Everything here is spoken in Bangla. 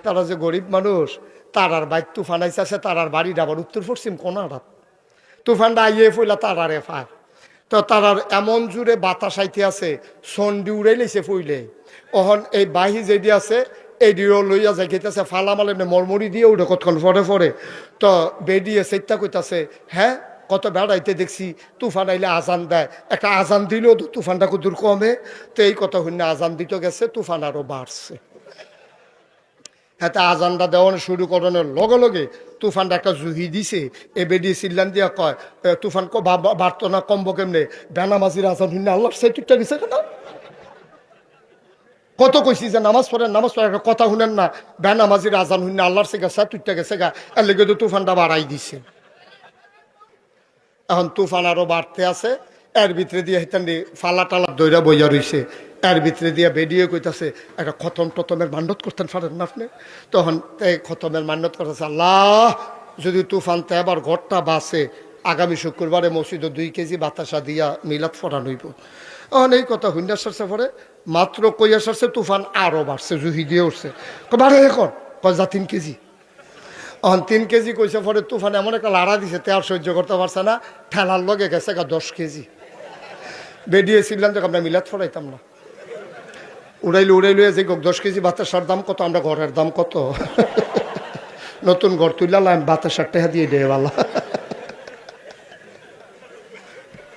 তারা যে গরিব মানুষ, তারার বাইক তুফান আইসে, তারার বাড়িটা আবার উত্তর পশ্চিম কোনাটা। তুফানটা আইয়ে ফইলা তারারে ফার, তো তারার এমন জুড়ে বাতাস আইতে আছে, সন্ডি উড়াই লাইছে ফইলে। ওহন এই বাহি যেদি আছে এইডিও লইয়া যাই খেতেছে, ফালামাল এমনি মরমরি দিয়ে উঠে কতক্ষণ পরে পরে। তো বেডিয়ে সেটা কইতাছে, হ্যাঁ কত বেড়াইতে দেখছি তুফান আইলে আজান দেয়, একটা আজান দিলেও তো তুফানটা কদূর কমে। তো এই কথা শুনে আজান দিতে গেছে, তুফান আরো বাড়ছে। হ্যাঁ, আজানটা দেওয়ানো শুরু করানোর লগে লগে তুফানটা একটা জুহি দিছে। এ বেডিয়ে চিল্লান দিয়া কয়, তুফান বাড়তো না কমবো কেমনে? বেনামাজির আজান শুনে আল্লাহর সাইটুকটা দিছে কেন? কত কইছি যে নামাজ পড়েন, নামাজ পড়ে একটা কথা শুনেন না। বেনামাজির আজান শুনে আল্লাহর সেগা সাইটুকটা গেছে গা, এর লেগে তো তুফানটা বাড়াই দিছে। এখন তুফান আরো বাড়তে আছে, এর ভিতরে দিয়ে হেতান্ডি ফালা টালা দইরা বইয়া রইছে। এর ভিতরে দিয়ে বেরিয়ে কইতাছে, একটা খতম টতমের মান্যত করতেন পারেন না আপনি? তখন এই খতমের মান্যত করতেছে, আল্লাহ যদি তুফানতে আবার ঘরটা বাসে, আগামী শুক্রবারে মসজিদে 2 কেজি বাতাসা দিয়া মিলাদ ফরান হইব। এখন এই কথা হুন্ডা সারছে পরে মাত্র কইয়া সারছে, তুফান আরো বাড়ছে, জুহি দিয়ে উঠছে। বাড়ে এখন কয় 3 কেজি। এখন 3 কেজি কইছে পরে তুফান এমন একটা লাড়া দিছে, তে আর সহ্য করতে পারছে না, ঠেলার লগে গেছে 10 কেজি। বেরিয়েছিলাম যে আমরা মিলাদ ফরাইতাম না, উড়াইলে যে 10 কেজি বাতাসার দাম কত, আমরা ঘরের দাম কত। নতুন ঘর তুললাম, বাতাসার টেহা দিয়ে দেয় বালা।